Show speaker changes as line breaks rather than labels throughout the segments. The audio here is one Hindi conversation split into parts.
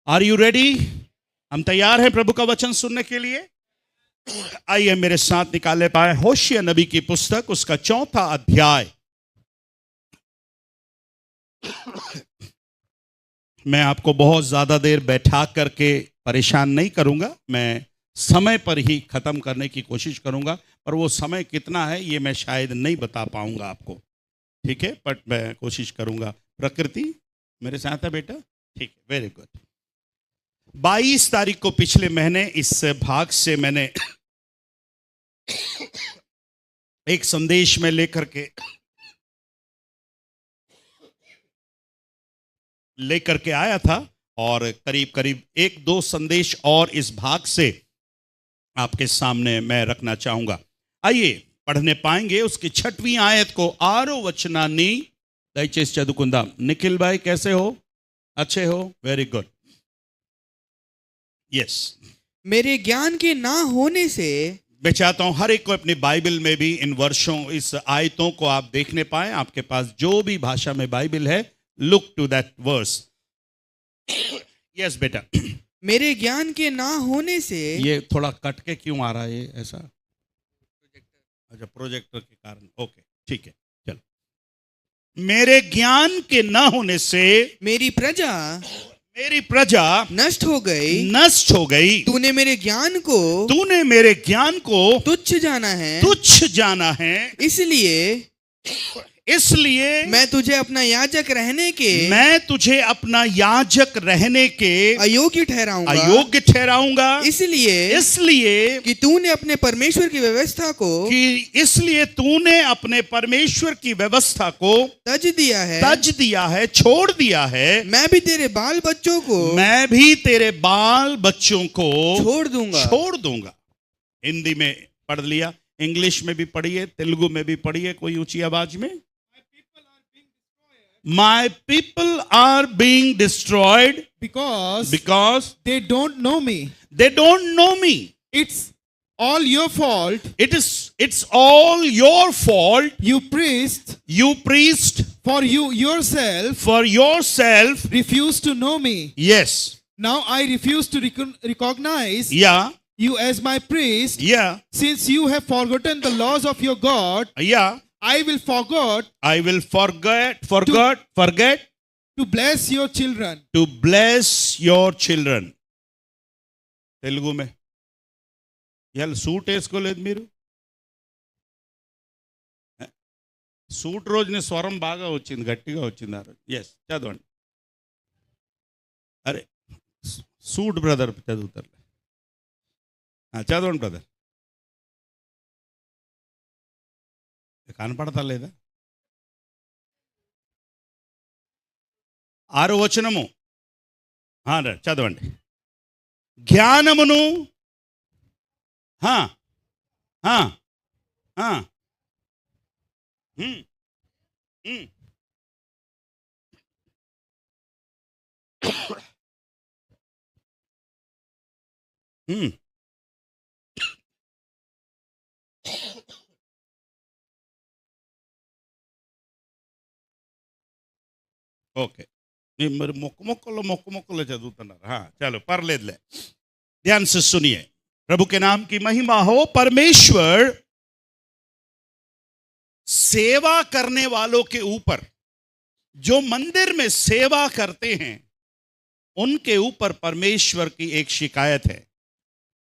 Are you ready? हम तैयार हैं प्रभु का वचन सुनने के लिए। आइए मेरे साथ निकाले पाए होशिया नबी की पुस्तक, उसका 4 अध्याय। मैं आपको बहुत ज्यादा देर बैठा करके परेशान नहीं करूंगा, मैं समय पर ही खत्म करने की कोशिश करूंगा, पर वो समय कितना है ये मैं शायद नहीं बता पाऊंगा आपको, ठीक है, बट मैं कोशिश करूंगा। प्रकृति मेरे साथ है बेटा? ठीक है, वेरी गुड। 22 तारीख को पिछले महीने इस भाग से मैंने एक संदेश में लेकर के आया था, और करीब करीब 1-2 संदेश और इस भाग से आपके सामने मैं रखना चाहूंगा। आइए पढ़ने पाएंगे उसकी 6वीं आयत को। आरो वचनानी दयचेस चदुकुंदा। निखिल भाई कैसे हो? अच्छे हो? Very good, yes.
मेरे ज्ञान के ना होने से
मैं चाहता हूं हर एक को अपनी बाइबल में भी इन वर्षों, इस आयतों को आप देखने पाए। आपके पास जो भी भाषा में बाइबल है, look to that verse. Yes बेटा।
मेरे ज्ञान के ना होने से
ये थोड़ा कट के क्यों आ रहा है ये ऐसा? अच्छा, प्रोजेक्टर के कारण। ओके, ठीक है, चलो। मेरे ज्ञान के ना होने से
मेरी प्रजा नष्ट हो गई। तूने मेरे ज्ञान को तुच्छ जाना है। इसलिए मैं तुझे अपना याजक रहने के अयोग्य ठहराऊंगा। इसलिए कि तूने अपने परमेश्वर की व्यवस्था को तज दिया है, छोड़ दिया है। मैं भी तेरे बाल बच्चों को छोड़ दूंगा। हिंदी में पढ़ लिया, इंग्लिश में भी पढ़िए, तेलुगु में भी पढ़िए कोई ऊंची आवाज में। My people are being destroyed because
they don't know me.
They don't know me.
It's all your fault.
It's all your fault.
You priest,
for
you yourself refuse to know me.
Yes.
Now I refuse to recognize
Yeah.
you as my priest.
Yeah.
Since you have forgotten the laws of your God.
Yeah.
I will
forget
to bless your children.
Telugu में ఇవాళ సూట్ వేసుకోలేదు మీరు? సూట్ రోజున స్వరం బాగా వచ్చింది, గట్టిగా వచ్చింది ఆ రోజు. ఎస్, చదవండి. అరే సూట్ బ్రదర్ చదువుతారు, చదవండి బ్రదర్. కనపడతా లేదా? 6వ వచనము చదవండి. జ్ఞానమును ఓకే, మరి మొక్కలో చదువుతున్నారు. चलो परलेदले, ध्यान से सुनिए। प्रभु के नाम की महिमा हो। परमेश्वर सेवा करने वालों के ऊपर, जो मंदिर में सेवा करते हैं उनके ऊपर परमेश्वर की एक शिकायत है।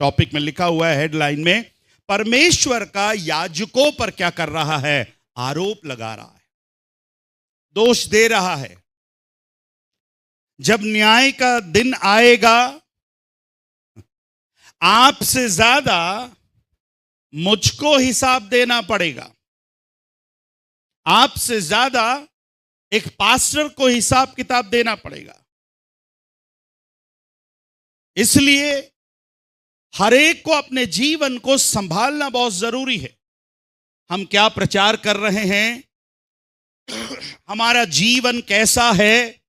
टॉपिक में लिखा हुआ है, हेडलाइन में, परमेश्वर का याजकों पर क्या कर रहा है? आरोप लगा रहा है, दोष दे रहा है। जब न्याय का दिन आएगा, आपसे ज्यादा मुझको हिसाब देना पड़ेगा। आपसे ज्यादा एक पास्टर को हिसाब किताब देना पड़ेगा। इसलिए हर एक को अपने जीवन को संभालना बहुत जरूरी है। हम क्या प्रचार कर रहे हैं, हमारा जीवन कैसा है,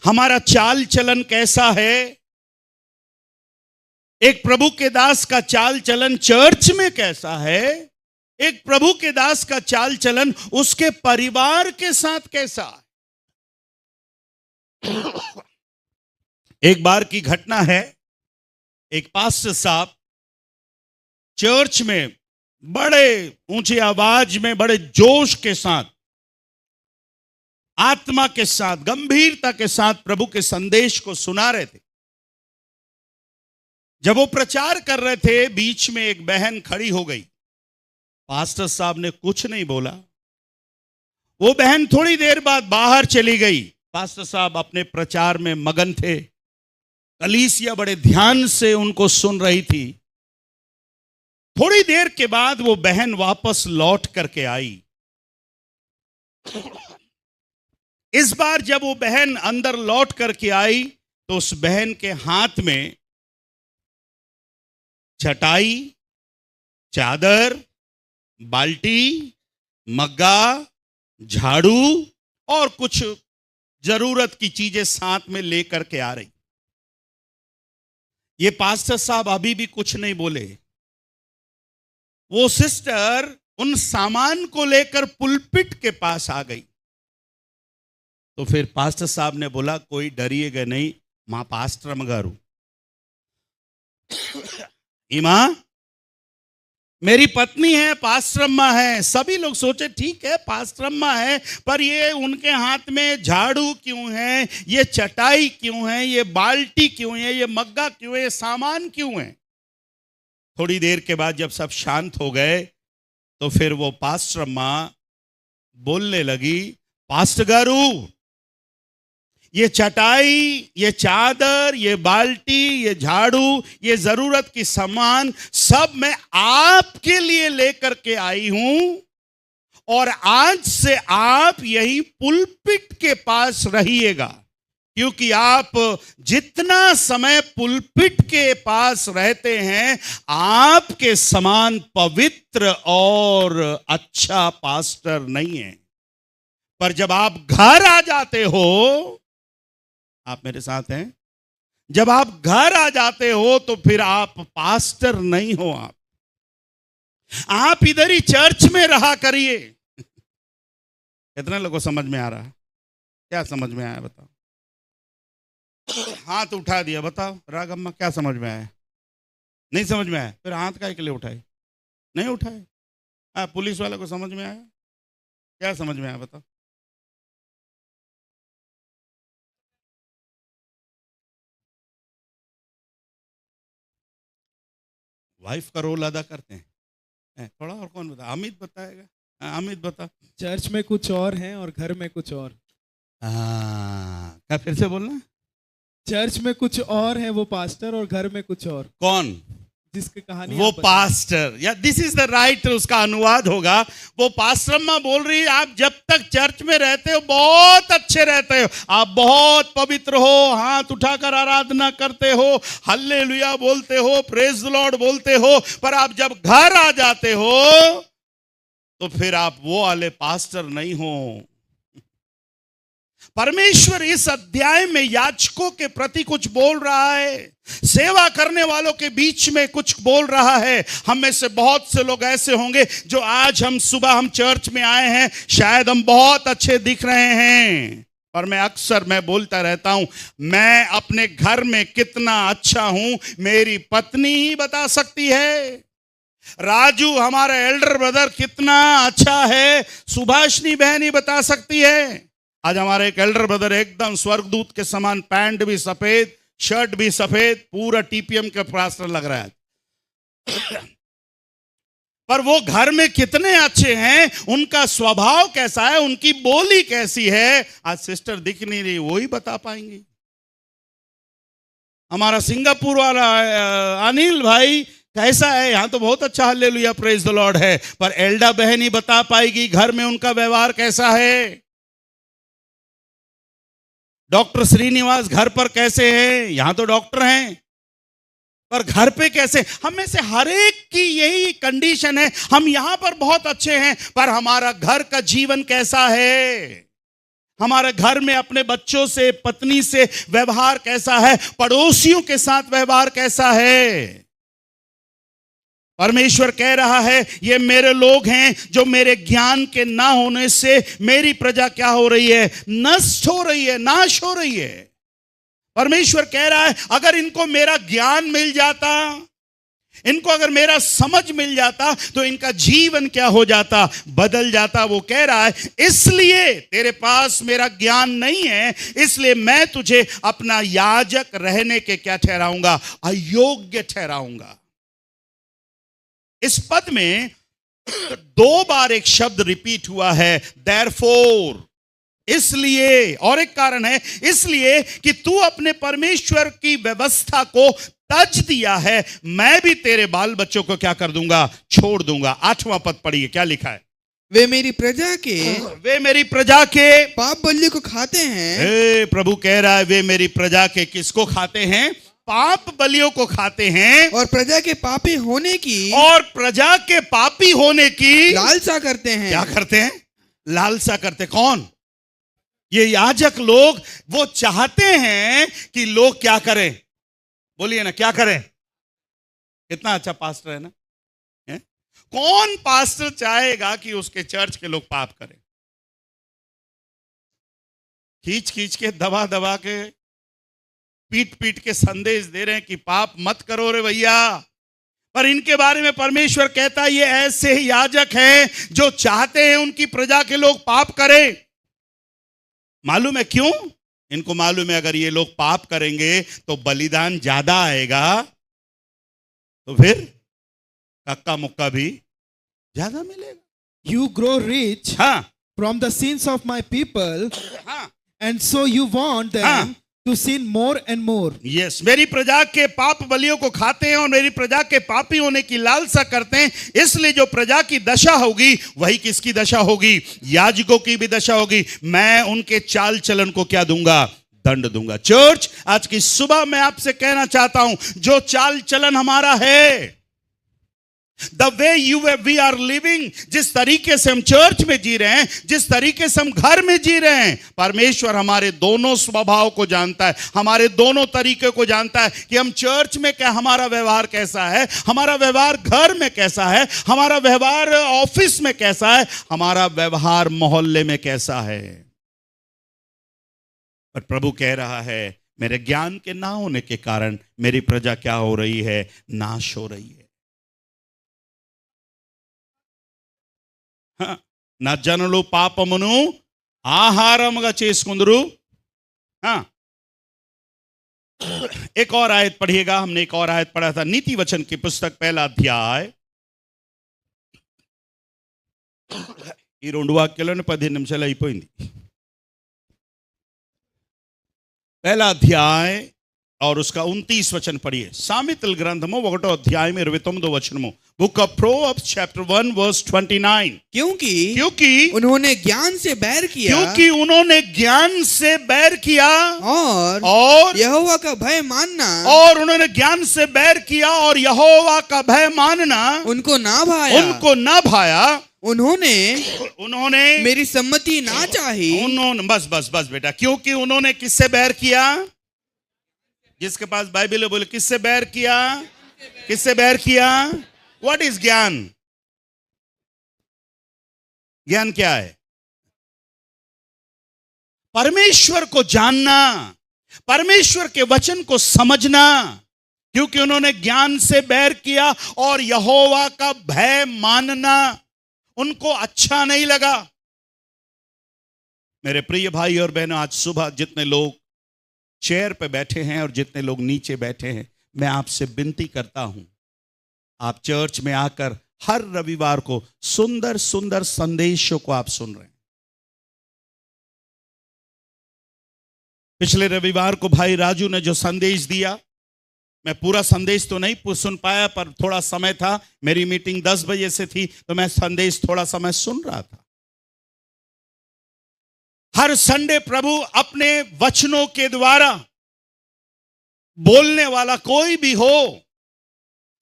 हमारा चाल चलन कैसा है। एक प्रभु के दास का चाल चलन चर्च में कैसा है, एक प्रभु के दास का चाल चलन उसके परिवार के साथ कैसा है। एक बार की घटना है, एक पास्टर साहब चर्च में बड़े ऊंची आवाज में, बड़े जोश के साथ, आत्मा के साथ, गंभीरता के साथ प्रभु के संदेश को सुना रहे थे। जब वो प्रचार कर रहे थे, बीच में एक बहन खड़ी हो गई। पास्टर साहब ने कुछ नहीं बोला। वो बहन थोड़ी देर बाद बाहर चली गई। पास्टर साहब अपने प्रचार में मगन थे। कलीसिया बड़े ध्यान से उनको सुन रही थी। थोड़ी देर के बाद वो बहन वापस लौट करके आई। इस बार जब वो बहन अंदर लौट करके आई तो उस बहन के हाथ में चटाई, चादर, बाल्टी, मग्गा, झाड़ू और कुछ जरूरत की चीजें साथ में लेकर के आ रही। ये पास्टर साहब अभी भी कुछ नहीं बोले। वो सिस्टर उन सामान को लेकर पुलपिट के पास आ गई। तो फिर पास्टर साहब ने बोला, कोई डरिएगा नहीं, मां पास्टर मगारू इमा मेरी पत्नी है, पास्टरम्मा है। सभी लोग सोचे ठीक है पास्टरम्मा है, पर ये उनके हाथ में झाड़ू क्यों है, ये चटाई क्यों है, ये बाल्टी क्यों है, ये मग्गा क्यों है, ये सामान क्यों है। थोड़ी देर के बाद जब सब शांत हो गए तो फिर वो पास्टरम्मा बोलने लगी, पास्टर गारू, ये चटाई, ये चादर, ये बाल्टी, ये झाड़ू, ये जरूरत की सामान सब मैं आपके लिए लेकर के आई हूं और आज से आप यही पुलपिट के पास रहिएगा, क्योंकि आप जितना समय पुलपिट के पास रहते हैं, आपके समान पवित्र और अच्छा पास्टर नहीं है। पर जब आप घर आ जाते हो, आप मेरे साथ हैं, जब आप घर आ जाते हो तो फिर आप पास्टर नहीं हो। आप इधर ही चर्च में रहा करिए। कितने लोगों को समझ में आ रहा है? क्या समझ में आया बताओ? हाथ उठा दिया, बताओ राग अम्मा क्या समझ में आया? नहीं समझ में आया? फिर हाथ काहे के लिए उठाए? नहीं उठाए। पुलिस वाले को समझ में आया? क्या समझ में आया बताओ? वाइफ का रोल अदा करते हैं। थोड़ा और कौन बता? अमित बताएगा। अमित बता।
चर्च में कुछ और है और घर में कुछ और।
क्या फिर से बोलना?
चर्च में कुछ और है वो पास्टर, और घर में कुछ और।
कौन?
जिसकी कहानी
वो पास्टर, या दिस इज द राइट, उसका अनुवाद होगा। वो पास्टरम्मा बोल रही है, आप जब तक चर्च में रहते हो बहुत अच्छे रहते हो, आप बहुत पवित्र हो, हाथ उठाकर आराधना करते हो, हल्लेलुया बोलते हो, प्रेज द लॉर्ड बोलते हो, पर आप जब घर आ जाते हो तो फिर आप वो वाले पास्टर नहीं हो। परमेश्वर इस अध्याय में याजकों के प्रति कुछ बोल रहा है, सेवा करने वालों के बीच में कुछ बोल रहा है। हम में से बहुत से लोग ऐसे होंगे जो आज हम चर्च में आए हैं, शायद हम बहुत अच्छे दिख रहे हैं, पर मैं बोलता रहता हूं, मैं अपने घर में कितना अच्छा हूं मेरी पत्नी ही बता सकती है। राजू हमारा एल्डर ब्रदर कितना अच्छा है सुभाषनी बहन ही बता सकती है। आज हमारे एक एल्डर ब्रदर एकदम स्वर्गदूत के समान, पैंट भी सफेद, शर्ट भी सफेद, पूरा टीपीएम का पास्टर लग रहा है। पर वो घर में कितने अच्छे हैं, उनका स्वभाव कैसा है, उनकी बोली कैसी है, आज सिस्टर दिख नहीं रही, वो ही बता पाएंगी। हमारा सिंगापुर वाला अनिल भाई कैसा है? यहां तो बहुत अच्छा हालेलुया प्रेज द लॉर्ड है, पर एल्डा बहन ही बता पाएगी घर में उनका व्यवहार कैसा है। डॉक्टर श्रीनिवास घर पर कैसे हैं? यहां तो डॉक्टर हैं, पर घर पे कैसे? हम में से हर एक की यही कंडीशन है, हम यहां पर बहुत अच्छे हैं, पर हमारा घर का जीवन कैसा है, हमारे घर में अपने बच्चों से, पत्नी से व्यवहार कैसा है, पड़ोसियों के साथ व्यवहार कैसा है। परमेश्वर कह रहा है, ये मेरे लोग हैं जो मेरे ज्ञान के ना होने से मेरी प्रजा क्या हो रही है? नष्ट हो रही है, नाश हो रही है। परमेश्वर कह रहा है अगर इनको मेरा ज्ञान मिल जाता, इनको अगर मेरा समझ मिल जाता तो इनका जीवन क्या हो जाता, बदल जाता। वो कह रहा है इसलिए तेरे पास मेरा ज्ञान नहीं है, इसलिए मैं तुझे अपना याजक रहने के क्या ठहराऊंगा, अयोग्य ठहराऊंगा। इस पद में 2 बार एक शब्द रिपीट हुआ है, therefore, इसलिए। और एक कारण है, इसलिए कि तू अपने परमेश्वर की व्यवस्था को तज दिया है, मैं भी तेरे बाल बच्चों को क्या कर दूंगा, छोड़ दूंगा। 8वां पद पढ़िए, क्या लिखा है?
वे मेरी प्रजा के पाप बलि को खाते हैं।
प्रभु कह रहा है वे मेरी प्रजा के किसको खाते हैं, पाप बलियों को खाते हैं,
और प्रजा के पापी होने की लालसा करते हैं।
क्या करते हैं? लालसा करते। कौन? ये याजक लोग। वो चाहते हैं कि लोग क्या करें, बोलिए ना, क्या करें? कितना अच्छा पास्टर है ना, है? कौन पास्टर चाहेगा कि उसके चर्च के लोग पाप करें? खींच खींच के, दबा दबा के, पीट पीट के संदेश दे रहे हैं कि पाप मत करो रे भैया। पर इनके बारे में परमेश्वर कहता है ये ऐसे ही याजक हैं जो चाहते हैं उनकी प्रजा के लोग पाप करें। मालूम है क्यों? इनको मालूम है अगर ये लोग पाप करेंगे तो बलिदान ज्यादा आएगा, तो फिर कक्का मुक्का भी ज्यादा मिलेगा।
You grow rich
हाँ
from the sins of my people,
हाँ
and so you want them to sin more and more.
Yes, मेरी प्रजा के पाप बलियों को खाते हैं और मेरी प्रजा के पापी होने की लालसा करते हैं, इसलिए जो प्रजा की दशा होगी वही किसकी दशा होगी, याजकों की भी दशा होगी। मैं उनके चाल चलन को क्या दूंगा, दंड दूंगा। चर्च, आज की सुबह मैं आपसे कहना चाहता हूं, जो चाल चलन हमारा है, the way we are living, जिस तरीके से हम चर्च में जी रहे हैं, जिस तरीके से हम घर में जी रहे हैं, परमेश्वर हमारे दोनों स्वभाव को जानता है, हमारे दोनों तरीके को जानता है कि हम चर्च में क्या, हमारा व्यवहार कैसा है, हमारा व्यवहार घर में कैसा है, हमारा व्यवहार ऑफिस में कैसा है, हमारा व्यवहार मोहल्ले में कैसा है। पर प्रभु कह रहा है मेरे ज्ञान के ना होने के कारण मेरी प्रजा क्या हो रही है, नाश हो रही है। నా జనులు పాపమును ఆహారముగా చేసుకుందరు। हाँ, एक और आयत पढ़िएगा। हमने एक और आयत पढ़ा था, नीति वचन की पुस्तक 1 अध्याय, ఈ 2 వాక్యాలను 15 నిమిషాలు అయిపోయింది। 1 अध्याय और उसका 29 वचन पढ़िए। सामितल ग्रंथमो 1 अध्याय में 29 वचनमो, book of proverbs chapter 1 verse 29। क्योंकि
उन्होंने ज्ञान से बैर किया, और यहोवा का भय मानना,
और उन्होंने ज्ञान से बैर किया और यहोवा का भय मानना
उनको ना भाया। उन्होंने मेरी सम्मति ना चाही।
उन्होंने, बस बेटा, क्योंकि उन्होंने किससे बैर किया? जिसके पास बाइबल है बोले किससे बैर किया, किससे बैर किया? व्हाट इज ज्ञान? ज्ञान क्या है? परमेश्वर को जानना, परमेश्वर के वचन को समझना। क्योंकि उन्होंने ज्ञान से बैर किया और यहोवा का भय मानना उनको अच्छा नहीं लगा। मेरे प्रिय भाई और बहनों, आज सुबह जितने लोग चेयर पे बैठे हैं और जितने लोग नीचे बैठे हैं, मैं आपसे विनती करता हूं, आप चर्च में आकर हर रविवार को सुंदर सुंदर संदेशों को आप सुन रहे हैं। पिछले रविवार को भाई राजू ने जो संदेश दिया, मैं पूरा संदेश तो नहीं सुन पाया, पर थोड़ा समय था, मेरी मीटिंग 10 बजे से थी, तो मैं संदेश थोड़ा समय सुन रहा था। हर संडे प्रभु अपने वचनों के द्वारा बोलने वाला कोई भी हो,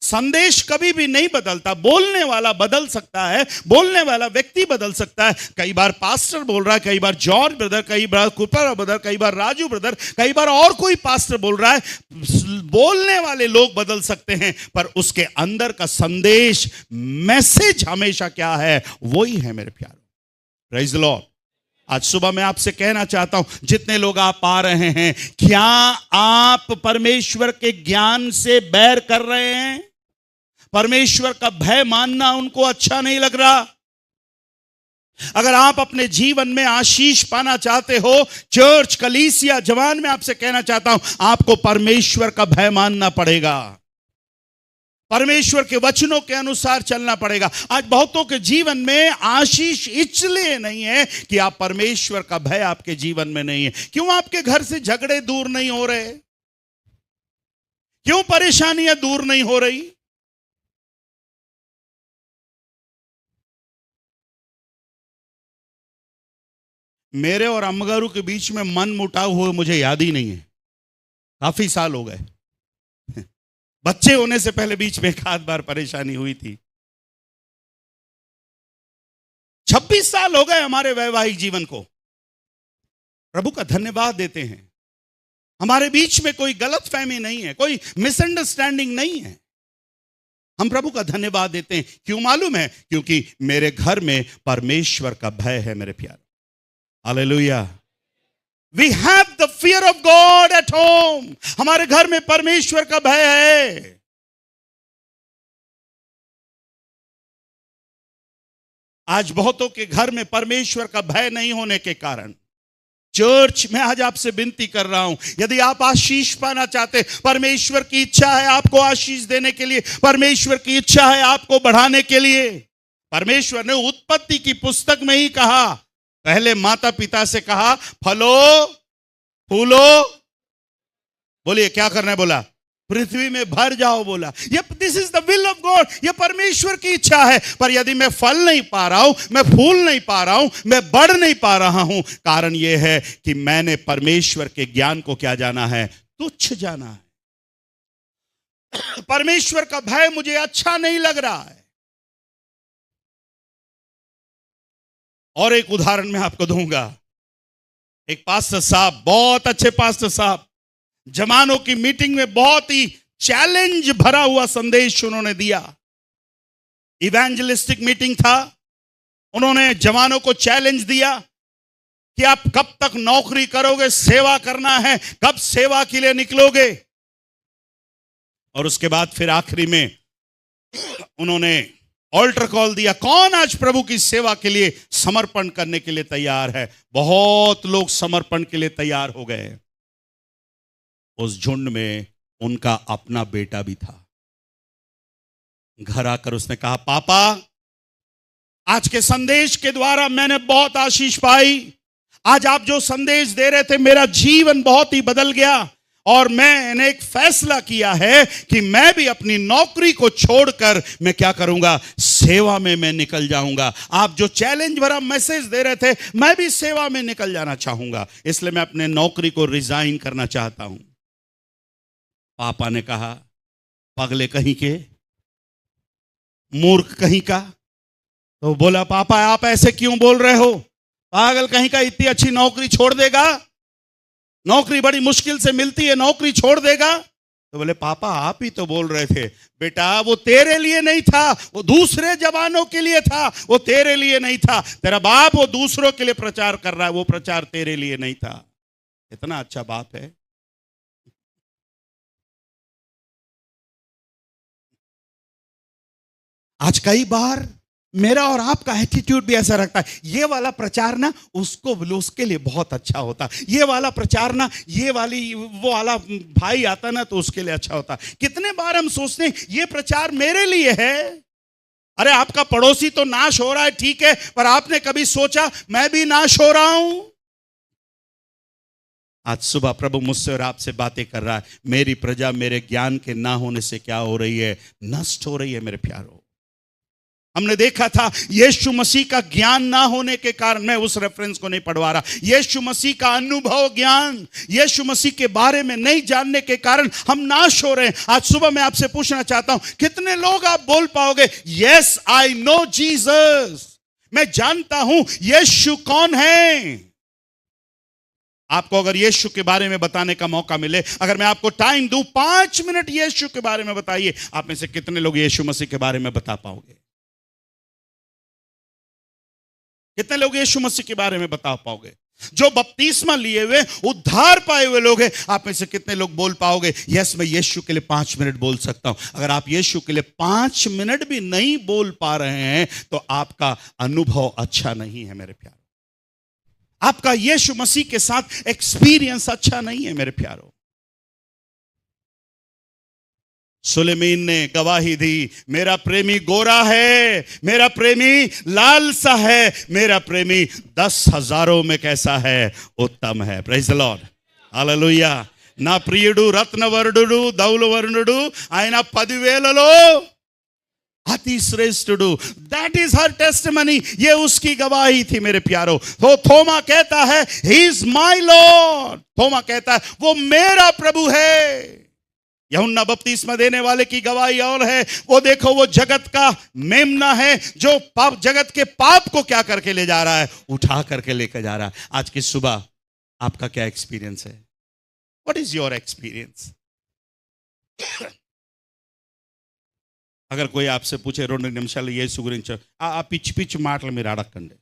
संदेश कभी भी नहीं बदलता, बोलने वाला बदल सकता है, बोलने वाला व्यक्ति बदल सकता है। कई बार पास्टर बोल रहा है, कई बार जॉर्ज ब्रदर, कई बार कुपर ब्रदर, कई बार राजू ब्रदर, कई बार और कोई पास्टर बोल रहा है। बोलने वाले लोग बदल सकते हैं, पर उसके अंदर का संदेश, मैसेज हमेशा क्या है, वही है मेरे प्यारों। Praise the Lord. आज सुबह मैं आपसे कहना चाहता हूं, जितने लोग आप आ रहे हैं, क्या आप परमेश्वर के ज्ञान से बैर कर रहे हैं? परमेश्वर का भय मानना उनको अच्छा नहीं लग रहा? अगर आप अपने जीवन में आशीष पाना चाहते हो, चर्च, कलीसिया, जवान, में आपसे कहना चाहता हूं, आपको परमेश्वर का भय मानना पड़ेगा, परमेश्वर के वचनों के अनुसार चलना पड़ेगा। आज बहुतों के जीवन में आशीष इसलिए नहीं है कि आप परमेश्वर का भय आपके जीवन में नहीं है। क्यों आपके घर से झगड़े दूर नहीं हो रहे? क्यों परेशानियां दूर नहीं हो रही? मेरे और अम्मगारू के बीच में मन मुटाव हुए मुझे याद ही नहीं है, काफी साल हो गए। बच्चे होने से पहले बीच में एक आध बार परेशानी हुई थी। 26 साल हो गए हमारे वैवाहिक जीवन को। प्रभु का धन्यवाद देते हैं, हमारे बीच में कोई गलतफहमी नहीं है, कोई मिसअंडरस्टैंडिंग नहीं है। हम प्रभु का धन्यवाद देते हैं। क्यों मालूम है? क्योंकि मेरे घर में परमेश्वर का भय है मेरे प्यारे। Hallelujah. We have the fear of God at home. हमारे घर में परमेश्वर का भय है। आज बहुतों के घर में परमेश्वर का भय नहीं होने के कारण, चर्च में आज आपसे विनती कर रहा हूं, यदि आप आशीष पाना चाहते, परमेश्वर की इच्छा है आपको आशीष देने के लिए, परमेश्वर की इच्छा है आपको बढ़ाने के लिए। परमेश्वर ने उत्पत्ति की पुस्तक में ही कहा, पहले माता पिता से कहा, फलो फूलो, बोलिए क्या करना है? बोला पृथ्वी में भर जाओ। बोला ये this is the will of God, ये परमेश्वर की इच्छा है। पर यदि मैं फल नहीं पा रहा हूं, मैं फूल नहीं पा रहा हूं, मैं बढ़ नहीं पा रहा हूं, कारण यह है कि मैंने परमेश्वर के ज्ञान को क्या जाना है? तुच्छ जाना है। परमेश्वर का भय मुझे अच्छा नहीं लग रहा है। और एक उदाहरण मैं आपको दूंगा। एक पास्टर साहब, बहुत अच्छे पास्टर साहब, जवानों की मीटिंग में बहुत ही चैलेंज भरा हुआ संदेश उन्होंने दिया। इवेंजलिस्टिक मीटिंग था। उन्होंने जवानों को चैलेंज दिया कि आप कब तक नौकरी करोगे, सेवा करना है, कब सेवा के लिए निकलोगे। और उसके बाद फिर आखिरी में उन्होंने ऑल्टर कॉल दिया, कौन आज प्रभु की सेवा के लिए समर्पण करने के लिए तैयार है? बहुत लोग समर्पण के लिए तैयार हो गए। उस झुंड में उनका अपना बेटा भी था। घर आकर उसने कहा, पापा, आज के संदेश के द्वारा मैंने बहुत आशीष पाई। आज आप जो संदेश दे रहे थे, मेरा जीवन बहुत ही बदल गया। और मैंने एक फैसला किया है कि मैं भी अपनी नौकरी को छोड़कर मैं क्या करूंगा? सेवा में मैं निकल जाऊंगा। आप जो चैलेंज भरा मैसेज दे रहे थे, मैं भी सेवा में निकल जाना चाहूंगा, इसलिए मैं अपने नौकरी को रिजाइन करना चाहता हूं। पापा ने कहा, पगले कहीं के, मूर्ख कहीं का। तो बोला, पापा आप ऐसे क्यों बोल रहे हो? पागल कहीं का, इतनी अच्छी नौकरी छोड़ देगा? नौकरी बड़ी मुश्किल से मिलती है, नौकरी छोड़ देगा? तो बोले, पापा आप ही तो बोल रहे थे। बेटा वो तेरे लिए नहीं था, वो दूसरे जवानों के लिए था, वो तेरे लिए नहीं था। तेरा बाप वो दूसरों के लिए प्रचार कर रहा है, वो प्रचार तेरे लिए नहीं था। इतना अच्छा बाप है। आज कई बार मेरा और आपका एटीट्यूड भी ऐसा रखता है, ये वाला प्रचार ना उसके लिए बहुत अच्छा होता, ये वाला प्रचार ना, ये वाली वो वाला भाई आता ना तो उसके लिए अच्छा होता। कितने बार हम सोचते हैं ये प्रचार मेरे लिए है। अरे आपका पड़ोसी तो नाश हो रहा है, ठीक है, पर आपने कभी सोचा मैं भी नाश हो रहा हूं? आज सुबह प्रभु मुझसे और आपसे बातें कर रहा है। मेरी प्रजा मेरे ज्ञान के ना होने से क्या हो रही है? नष्ट हो रही है मेरे प्यारों। हमने देखा था यीशु मसीह का ज्ञान ना होने के कारण, मैं उस रेफरेंस को नहीं पढ़वा रहा, यीशु मसीह का अनुभव ज्ञान, यीशु मसीह के बारे में नहीं जानने के कारण हम नाश हो रहे हैं। आज सुबह मैं आपसे पूछना चाहता हूं, कितने लोग आप बोल पाओगे, यस आई नो जीसस, मैं जानता हूं यीशु कौन है? आपको अगर यीशु के बारे में बताने का मौका मिले, अगर मैं आपको टाइम दूं 5 मिनट यीशु के बारे में बताइए, आप में से कितने लोग यीशु मसीह के बारे में बता पाओगे?
कितने लोग यीशु मसीह के बारे में बता पाओगे? जो बपतिस्मा लिए हुए उद्धार पाए हुए लोग हैं, आप में से कितने लोग बोल पाओगे यस मैं यीशु के लिए 5 मिनट बोल सकता हूं? अगर आप यीशु के लिए 5 मिनट भी नहीं बोल पा रहे हैं तो आपका अनुभव अच्छा नहीं है मेरे प्यारो। आपका यीशु मसीह के साथ एक्सपीरियंस अच्छा नहीं है मेरे प्यारो। सुलेमान ने गवाही दी, मेरा प्रेमी गोरा है, मेरा प्रेमी लाल सा है, मेरा प्रेमी 10,000 में कैसा है? उत्तम है। Praise the Lord, hallelujah. నా ప్రియుడు రత్నవర్ణుడు ధౌలవర్ణుడు ఆయన 10,000లో अति श्रेष्ठुडू। दैट इज हर टेस्टिमनी, ये उसकी गवाही थी मेरे प्यारो। तो थोमा कहता है ही इज माय लॉर्ड, थोमा कहता है वो मेरा प्रभु है। यूहन्ना बपतिस्मा देने वाले की गवाही और है, वो देखो वो जगत का मेमना है जो पाप, जगत के पाप को क्या करके ले जा रहा है? उठा करके लेकर जा रहा है। आज की सुबह आपका क्या एक्सपीरियंस है? What is your experience? Agar कोई आपसे पूछे 2 నిమిషాలు యేసు గురించి ఆ పిచ్చి పిచ్చి మాటలు మీరు అడగకండి.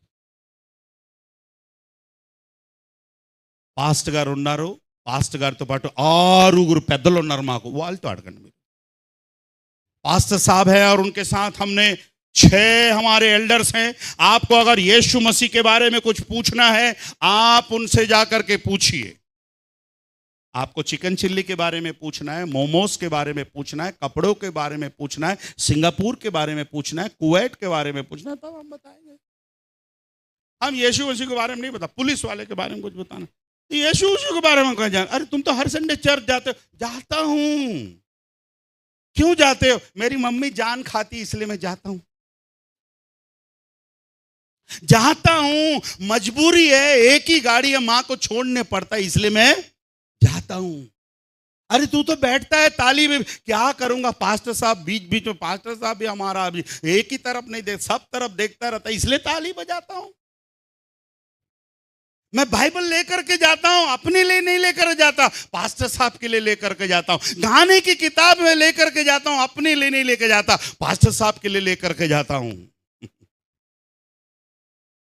పాస్టర్ గారు ఉన్నారు, పాస్టర్ గారితో పాటు 6 పెద్దలు ఉన్నారు మాకు, వాళ్ళతో అడగండి మీరు. पास्टर साहब है और उनके साथ हमने 6 हमारे एल्डर्स हैं। आपको अगर यीशु मसीह के बारे में कुछ पूछना है आप उनसे जाकर के पूछिए। आपको चिकन चिल्ली के बारे में पूछना है, मोमोज के बारे में पूछना है, कपड़ों के बारे में पूछना है, सिंगापुर के बारे में पूछना है, कुवैत के बारे में पूछना है, तब हम बताएंगे। हम यीशु मसीह के बारे में नहीं बता, पुलिस वाले के बारे में कुछ बताना, यीशु मसीह के बारे में कहा जाए। अरे तुम तो हर संडे चर्च जाते हो। जाता हूं। क्यों जाते हो? मेरी मम्मी जान खाती इसलिए मैं जाता हूं। जाता हूं, मजबूरी है, एक ही गाड़ी है, मां को छोड़ने पड़ता है इसलिए मैं जाता हूं। अरे तू तो बैठता है ताली में, क्या करूंगा? पास्टर साहब बीच बीच में, पास्टर साहब भी हमारा अभी एक ही तरफ नहीं देख, सब तरफ देखता रहता है इसलिए ताली बजाता हूं। मैं बाइबल लेकर के जाता हूं, अपने लिए नहीं लेकर जाता, पास्टर साहब के लिए लेकर के जाता हूं। गाने की किताब में लेकर के जाता हूं, अपने लिए नहीं लेकर जाता, पास्टर साहब के लिए लेकर के जाता हूं।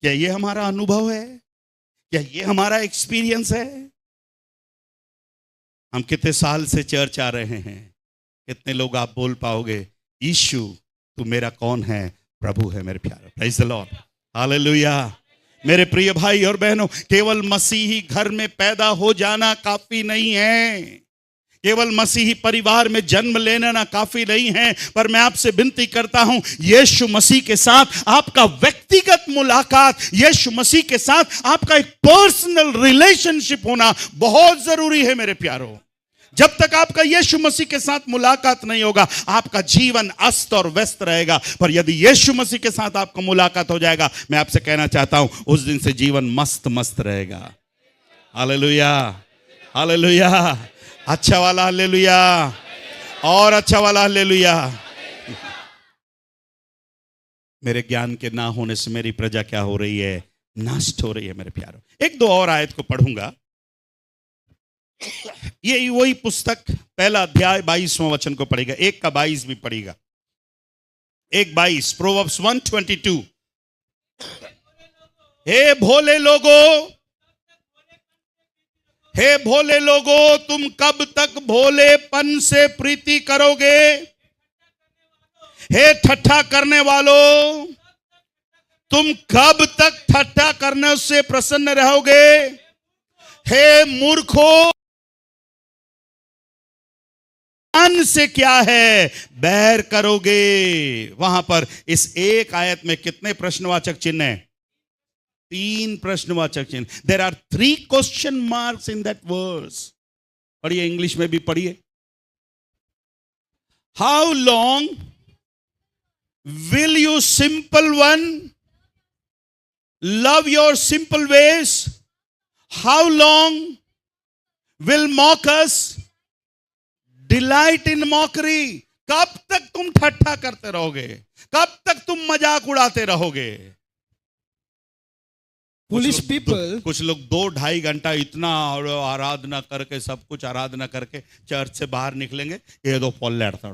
क्या ये हमारा अनुभव है? क्या ये हमारा एक्सपीरियंस है? हम कितने साल से चर्च आ रहे हैं? कितने लोग आप बोल पाओगे यीशु तू मेरा कौन है? प्रभु है मेरे प्यारे। Praise the Lord, hallelujah. मेरे प्रिय भाई और बहनों, केवल मसीही घर में पैदा हो जाना काफी नहीं है, केवल मसीही परिवार में जन्म लेना काफी नहीं है, पर मैं आपसे विनती करता हूं यीशु मसीह के साथ आपका व्यक्तिगत मुलाकात, यीशु मसीह के साथ आपका एक पर्सनल रिलेशनशिप होना बहुत जरूरी है मेरे प्यारों। जब तक आपका यीशु मसीह के साथ मुलाकात नहीं होगा आपका जीवन अस्त और व्यस्त रहेगा, पर यदि यीशु मसीह के साथ आपका मुलाकात हो जाएगा, मैं आपसे कहना चाहता हूं उस दिन से जीवन मस्त मस्त रहेगा। Hallelujah, hallelujah. अच्छा वाला हालेलुया, और अच्छा वाला हालेलुया। मेरे ज्ञान के ना होने से मेरी प्रजा क्या हो रही है? नष्ट हो रही है मेरे प्यारों। 1-2 और आयत को पढ़ूंगा। ये वही पुस्तक, पहला अध्याय 22वां वचन को पढ़ेगा, 1 का 22 भी पढ़ेगा। 1:22, प्रोवर्ब्स 1:22। हे भोले लोगो, हे भोले लोगो, तुम कब तक भोलेपन से प्रीति करोगे? हे ठट्ठा करने वालों, तुम कब तक ठट्ठा करने से प्रसन्न रहोगे? हे मूर्खों, ज्ञान से क्या है बैर करोगे? वहां पर इस एक आयत में कितने प्रश्नवाचक चिन्ह हैं? 3 प्रश्नवाचक चिन्ह। There are 3 question marks in that verse. पढ़िए, इंग्लिश में भी पढ़िए। How long will you simple one love your simple ways? How long will mockers delight in mockery? कब तक तुम ठट्ठा करते रहोगे? कब तक तुम मजाक उड़ाते रहोगे?
Foolish people,
कुछ लोग 2-2.5 घंटा इतना आराधना करके, सब कुछ आराधना करके चर्च से बाहर निकलेंगे, ये दो पॉल लड़ता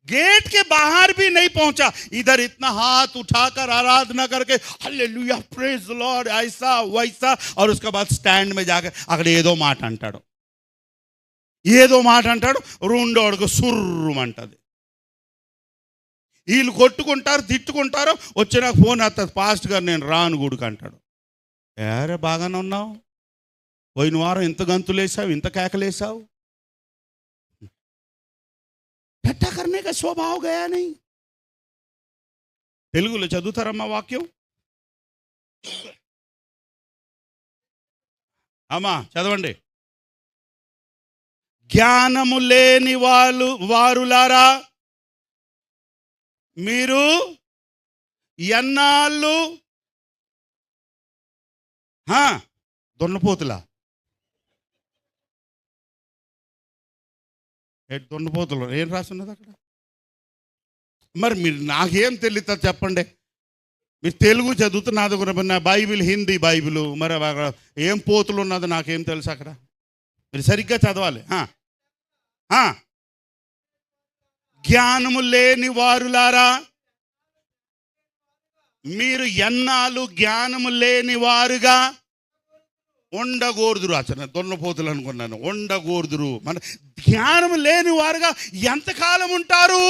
गेट के बाहर भी नहीं पहुंचा, इधर इतना हाथ उठाकर आराधना करके हालेलुया प्रेज द लॉर्ड ऐसा वैसा, और उसके बाद स्टैंड में जाकर अगर ఏదో మాట అంటాడు, ఏదో మాట అంటాడు, రెండోడుకు సుర్రుమంటది. వీళ్ళు కొట్టుకుంటారు, తిట్టుకుంటారు, వచ్చి నాకు ఫోన్ వస్తుంది, పాస్ట్ గారు నేను రాను గుడికి అంటాడు. ఏరే బాగానే ఉన్నావు, పోయిన వారం ఇంత గంతులేసావు, ఇంత కేకలేసావు. ठट्टा करने का स्वभाव गया नहीं. తెలుగులో చదువుతారమ్మా వాక్యం? అమ్మా చదవండి. జ్ఞానము లేని వారులారా మీరు ఎన్నాళ్ళు దున్నపోతులా దున్నపోతులు ఏం రాస్తున్నది అక్కడ? మరి మీరు నాకేం తెలియదు చెప్పండి. మీరు తెలుగు చదువుతున్నది కూడా, బైబిల్ హిందీ బైబిల్, మరి ఏం పోతులు ఉన్నది నాకేం తెలుసు అక్కడ? మీరు సరిగ్గా చదవాలి. జ్ఞానము లేని వారులారా మీరు ఎన్నాళ్ళు జ్ఞానము లేని వారుగా ఉండకూడదురు. అసలు దొన్నపోతులు అనుకున్నాను, ఉండకూడదురు. మన జ్ఞానం లేని వారుగా ఎంతకాలం ఉంటారు?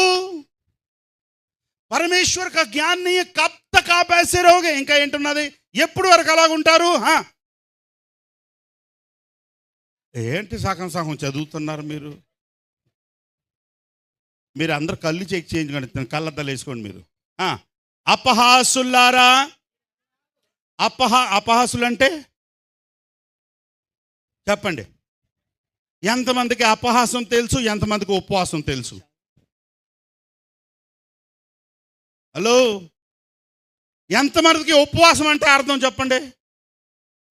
పరమేశ్వర్ కా జ్ఞాన్ नहीं है, कब तक आप ऐसे रहोगे? ఇంకా ఏంటున్నది, ఎప్పుడు వరకు అలాగ ఉంటారు? ఏంటి సగం సగం చదువుతున్నారు మీరు? మీరు అందరు కళ్ళు చెక్ చేయించుకోండి, కళ్ళద్దాలు వేసుకోండి మీరు. అపహాసులారా, అపహాసులు అంటే చెప్పండి. ఎంతమందికి అపహాసం తెలుసు, ఎంతమందికి ఉపవాసం తెలుసు? హలో, ఎంతమందికి ఉపవాసం అంటే అర్థం చెప్పండి.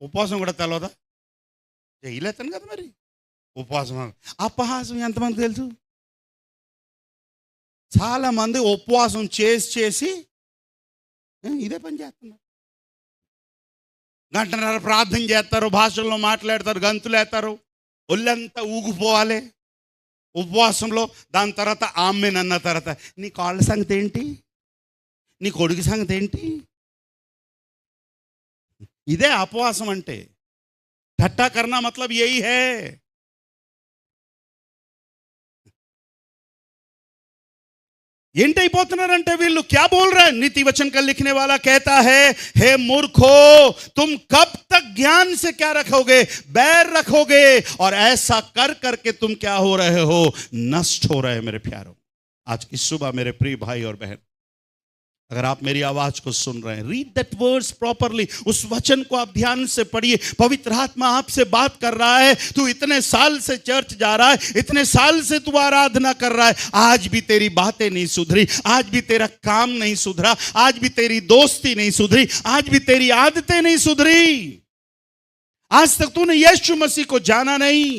ఉపవాసం కూడా తెలవదా? చేయలేతాను కదా మరి ఉపవాసం. అపహాసం ఎంతమంది తెలుసు? చాలా మంది ఉపవాసం చేసి ఇదే పని చేస్తున్నారు. గంటన్నర ప్రార్థన చేస్తారు, భాషల్లో మాట్లాడతారు, గంతులేస్తారు, ఒళ్ళంతా ఊగిపోవాలి ఉపవాసంలో. దాని తర్వాత ఆమెన్ అన్న తర్వాత నీ కాళ్ళ సంగతి ఏంటి, నీ కొడుకు సంగతి ఏంటి? ఇదే ఉపవాసం అంటే. ठट्टा करना मतलब यही है. ఏంటైపోతున్నారంటే వీళ్ళు क्या बोल रहे हैं? नीति वचन का लिखने वाला कहता है, हे मूर्खो तुम कब तक ज्ञान से क्या रखोगे, बैर रखोगे, और ऐसा कर करके तुम क्या हो रहे हो, नष्ट हो रहे हैं. मेरे प्यारों, आज की सुबह मेरे प्रिय भाई और बहन, अगर आप मेरी आवाज को सुन रहे हैं, रीड दैट वर्ड्स प्रॉपरली. उस वचन को आप ध्यान से पढ़िए. पवित्र आत्मा आपसे बात कर रहा है. तू इतने साल से चर्च जा रहा है, इतने साल से तू आराधना कर रहा है, आज भी तेरी बातें नहीं सुधरी, आज भी तेरा काम नहीं सुधरा, आज भी तेरी दोस्ती नहीं सुधरी, आज भी तेरी आदतें नहीं सुधरी. आज तक तूने यीशु मसीह को जाना नहीं.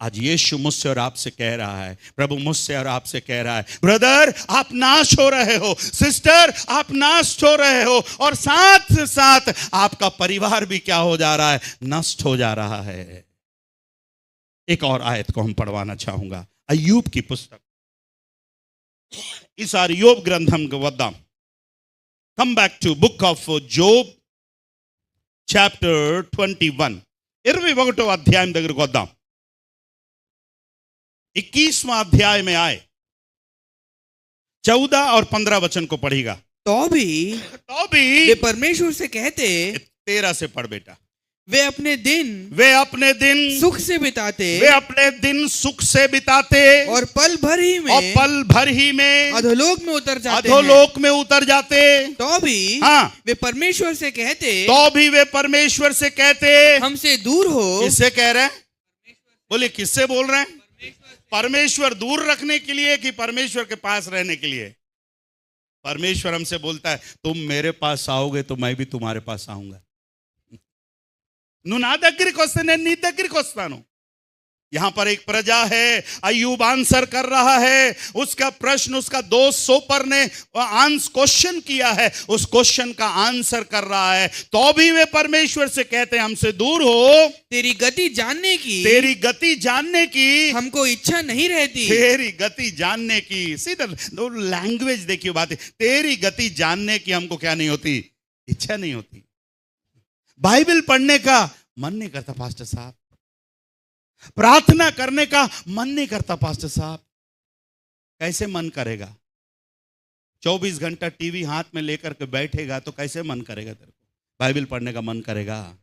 आज यीशु मुझसे और आपसे कह रहा है, प्रभु मुझसे और आपसे कह रहा है, ब्रदर आप नाश हो रहे हो, सिस्टर आप नाश हो रहे हो, और साथ साथ आपका परिवार भी क्या हो जा रहा है, नष्ट हो जा रहा है. एक और आयत को हम पढ़वाना चाहूंगा, अय्यूब की पुस्तक. इस अय्यूब ग्रंथम के वद्दाम. Come back to book of Job chapter 21. 21వ అధ్యాయం దగ్గరికి వద్దాం. 21वां अध्याय में आए, 14 और 15 वचन को पढ़ेगा.
तो भी वे परमेश्वर से कहते,
13 से पढ़ बेटा,
वे अपने दिन सुख से बिताते,
वे अपने दिन सुख से बिताते,
और पल भर ही में अधोलोक में उतर जाते,
अधोलोक में उतर जाते.
तो भी वे परमेश्वर से कहते,
तो भी वे परमेश्वर से कहते,
हमसे दूर हो.
किससे कह रहे हैं? बोलिए किससे बोल रहे हैं? परमेश्वर दूर रखने के लिए कि परमेश्वर के पास रहने के लिए? परमेश्वर हमसे बोलता है, तुम मेरे पास आओगे तो मैं भी तुम्हारे पास आऊंगा. నువ్వు నా దగ్గరికి వస్తే నేను నీ దగ్గరికి వస్తాను.
यहां पर एक प्रजा है, अय्यूब आंसर कर रहा है, उसका प्रश्न, उसका दोस्त सोपर ने क्वेश्चन किया है, उस क्वेश्चन का आंसर कर रहा है। तो भी वे परमेश्वर से कहते हैं हमसे दूर हो,
तेरी गति जानने की
तेरी गति जानने की
हमको इच्छा नहीं रहती।
तेरी गति जानने की, सीधा दो लैंग्वेज देखिए, बात है, तेरी गति जानने की हमको क्या नहीं होती, इच्छा नहीं होती। बाइबल पढ़ने का मन नहीं करता पास्टर साहब, प्रार्थना करने का मन नहीं करता पास्टर साहब। कैसे मन करेगा? 24 घंटा टीवी हाथ में लेकर के बैठेगा तो कैसे मन करेगा तेरे को? बाइबल पढ़ने का मन करेगा,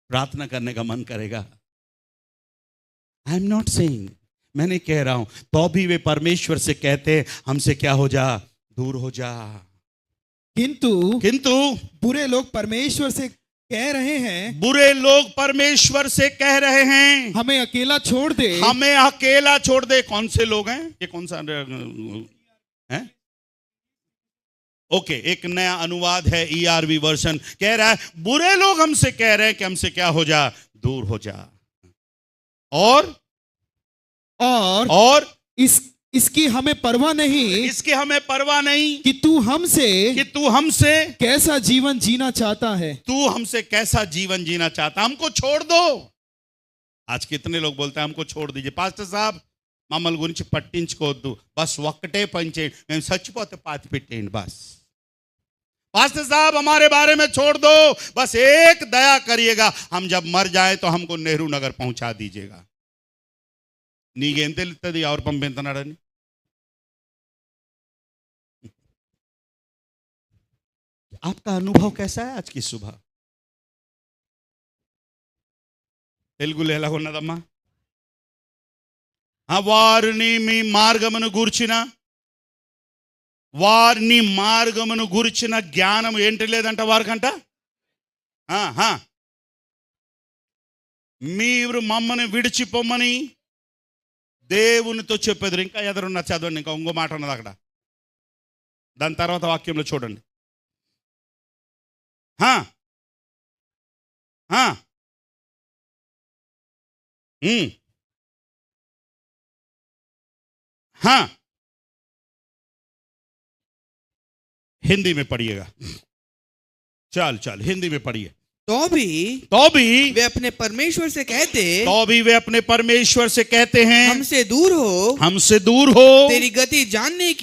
प्रार्थना करने का मन करेगा। आई एम नॉट सेइंग, मैं नहीं कह रहा हूं, तो भी वे परमेश्वर से कहते हैं हमसे क्या हो जा, दूर हो जा।
किंतु
बुरे
लोग परमेश्वर से कह रहे हैं,
बुरे लोग परमेश्वर से कह रहे हैं
हमें अकेला छोड़ दे,
हमें अकेला छोड़ दे। कौन से लोग हैं ये? कौन सा है? ओके, एक नया अनुवाद है, ERV वर्जन कह रहा है बुरे लोग हमसे कह रहे हैं कि हमसे क्या हो जा, दूर हो जा। और
इसकी हमें परवाह नहीं,
इसकी हमें परवाह नहीं
कि तू हमसे कैसा जीवन जीना चाहता है,
तू हमसे कैसा जीवन जीना चाहता, हमको छोड़ दो। आज कितने लोग बोलते हैं हमको छोड़ दीजिए पास्टर साहब, మమ్మల్ని గురించి పట్టించుకోవద్దు, बस ఒక్కటే పని చేయండి, మేము చచ్చిపోతే పాతి పెట్టేయండి बस। पास्टर साहब हमारे बारे में छोड़ दो, बस एक दया करिएगा, हम जब मर जाए तो हमको नेहरू नगर पहुंचा दीजिएगा। నీకేం తెలుస్తుంది ఎవరు పంపిస్తున్నాడని? आपका अनुभव कैसा है आज की सुबह? తెలుగులో ఎలా ఉన్నదమ్మా? వారిని మీ మార్గమును గూర్చిన జ్ఞానం ఏంటి లేదంట వారికంట। మీరు మమ్మల్ని విడిచిపోమని దేవునితో చెప్పేది। ఇంకా ఎదురున్న చదవండి, ఇంకా ఇంకో మాట ఉన్నది అక్కడ, దాని తర్వాత వాక్యంలో చూడండి। हिंदी में पढ़िएगा, चल हिंदी में पढ़िए।
तो भी वे अपने परमेश्वर से कहते, हैं हमसे दूर हो, तेरी गति जानने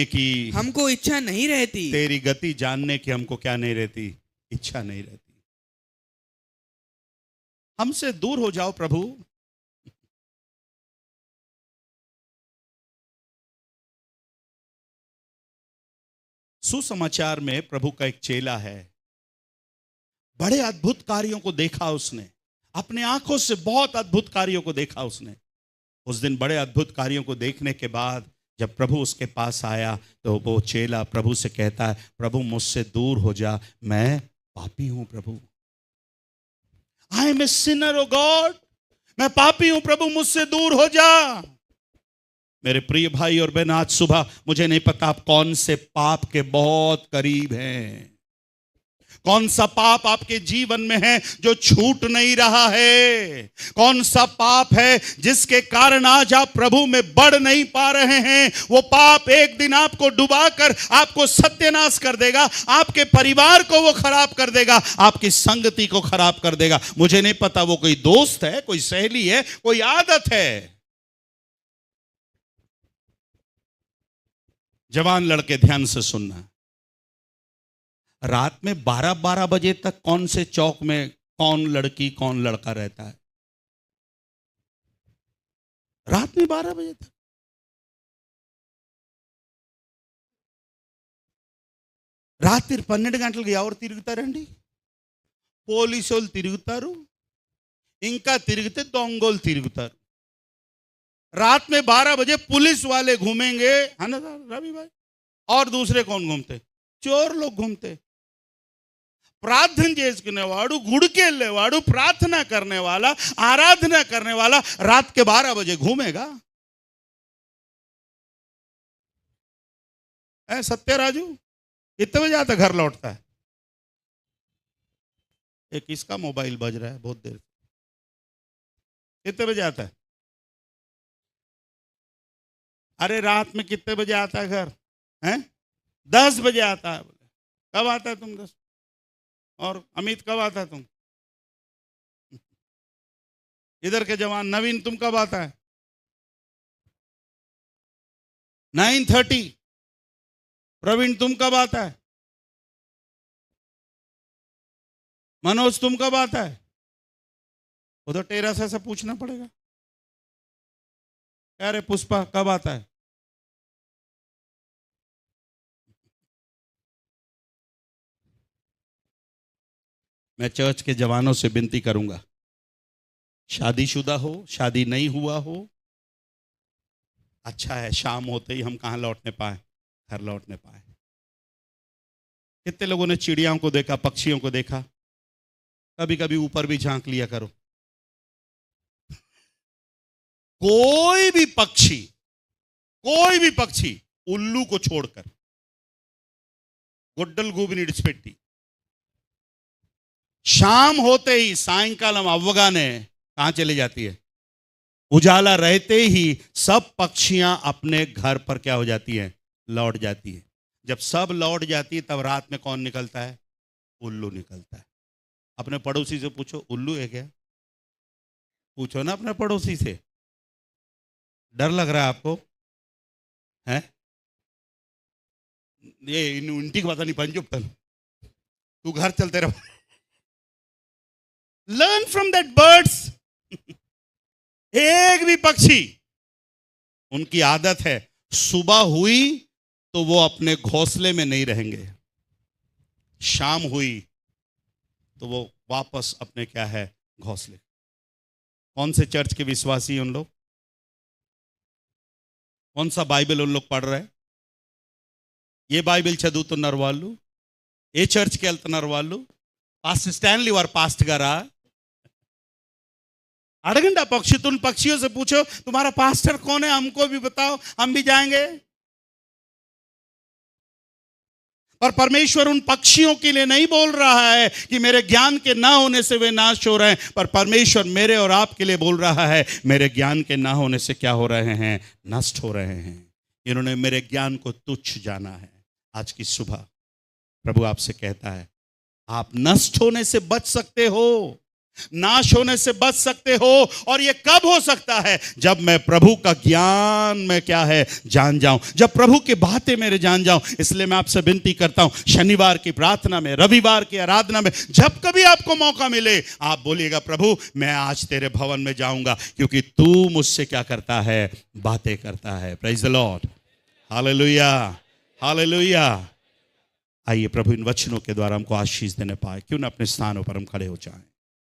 की हमको इच्छा नहीं रहती।
तेरी गति जानने की हमको क्या नहीं रहती, इच्छा नहीं रहती। हमसे दूर हो जाओ प्रभु। सुसमाचार में प्रभु का एक चेला है, बड़े अद्भुत कार्यों को देखा उसने, अपने आंखों से बहुत अद्भुत कार्यों को देखा उसने। उस दिन बड़े अद्भुत कार्यों को देखने के बाद जब प्रभु उसके पास आया तो वो चेला प्रभु से कहता है, प्रभु मुझसे दूर हो जा, मैं पापी हूं प्रभु। I am a sinner O God, मैं पापी हूं प्रभु, मुझसे दूर हो जा। मेरे प्रिय भाई और बहन, आज सुबह मुझे नहीं पता आप कौन से पाप के बहुत करीब हैं, कौन सा पाप आपके जीवन में है जो छूट नहीं रहा है, कौन सा पाप है जिसके कारण आज आप प्रभु में बढ़ नहीं पा रहे हैं। वो पाप एक दिन आपको डुबाकर आपको सत्यानाश कर देगा, आपके परिवार को वो खराब कर देगा, आपकी संगति को खराब कर देगा। मुझे नहीं पता वो कोई दोस्त है, कोई सहेली है, कोई आदत है। जवान लड़के ध्यान से सुनना, रात में 12-12 बजे तक कौन से चौक में कौन लड़की कौन लड़का रहता है? रात में 12 बजे तक। రాత్రి 12 గంటలకు ఎవరు తిరుగుతారండి? పోలీసులు తిరుగుతారు, ఇంకా తిరిగితే దొంగలు తిరుగుతారు। रात में 12 बजे पुलिस वाले घूमेंगे, है ना रवि भाई? और दूसरे कौन घूमते? चोर लोग घूमते। ప్రార్థన చేసుకునేవాడు, గుడికి వెళ్ళేవాడు, ప్రార్థన करने वाला, आराधना करने वाला रात के 12 बजे घूमेगा। सत्यराजू कितने बजे आता घर लौटता है? एक इसका मोबाइल बज रहा है बहुत देर।
कितने बजे आता है? अरे रात में कितने बजे आता है घर? हैं? 10 बजे आता है। कब आता है तुम 10? और अमित कब आता है तुम? इधर के जवान नवीन तुम कब आता है? 9:30। प्रवीण तुम कब आता है? मनोज तुम कब आता है? उधर टेरा से पूछना पड़ेगा। अरे पुष्पा कब आता है? मैं चर्च के जवानों से विनती करूंगा, शादीशुदा हो, शादी नहीं हुआ हो, अच्छा है शाम होते ही हम कहां लौटने पाए? घर लौटने पाए। कितने लोगों ने चिड़ियाओं को देखा, पक्षियों को देखा? कभी कभी ऊपर भी झांक लिया करो। कोई भी पक्षी उल्लू को छोड़कर, गुड्डल गूबनी डिस्पेटी, शाम होते ही सायंकालम अव्वगाने कहां चली जाती है? उजाला रहते ही सब पक्षियां अपने घर पर क्या हो जाती हैं? लौट जाती है। जब सब लौट जाती है तब रात में कौन निकलता है? उल्लू निकलता है। अपने पड़ोसी से पूछो, उल्लू है क्या? पूछो ना अपने पड़ोसी से। डर लग रहा है आपको? है ये इंटी पता नहीं पंजुप्तन, तू घर चलते रहो। Learn from that birds. एक भी पक्षी, उनकी आदत है सुबह हुई तो वो अपने घोंसले में नहीं रहेंगे, शाम हुई तो वो वापस अपने क्या है? घोंसले। कौन से चर्च के विश्वासी उन लोग? कौन सा बाइबल उन लोग पढ़ रहे हैं? ये बाइबल చదువుతున్నారు వాళ్ళు, ఏ చర్చ్కి వెళ్తున్నారు వాళ్ళు? पास्टर स्टैनली और पास्ट गारा अड़गंडा पक्षी, तुम पक्षियों से पूछो तुम्हारा पास्टर कौन है, हमको भी बताओ, हम भी जाएंगे। पर परमेश्वर उन पक्षियों के लिए नहीं बोल रहा है कि मेरे ज्ञान के ना होने से वे नाश हो रहे हैं, पर परमेश्वर मेरे और आपके लिए बोल रहा है मेरे ज्ञान के ना होने से क्या हो रहे हैं? नष्ट हो रहे हैं। इन्होंने मेरे ज्ञान को तुच्छ जाना है। आज की सुबह प्रभु आपसे कहता है आप नष्ट होने से बच सकते हो, नाश होने से बच सकते हो। और ये कब हो सकता है? जब मैं प्रभु का ज्ञान में क्या है? जान जाऊं, जब प्रभु की बातें मेरे जान जाऊं। इसलिए मैं आपसे विनती करता हूं, शनिवार की प्रार्थना में, रविवार की आराधना में, जब कभी आपको मौका मिले आप बोलिएगा प्रभु मैं आज तेरे भवन में जाऊंगा, क्योंकि तू मुझसे क्या करता है? बातें करता है। Praise the Lord, hallelujah, hallelujah. आइए प्रभु इन वचनों के द्वारा हमको आशीष देने पाए। क्यों ना अपने स्थानों पर हम खड़े हो जाएं।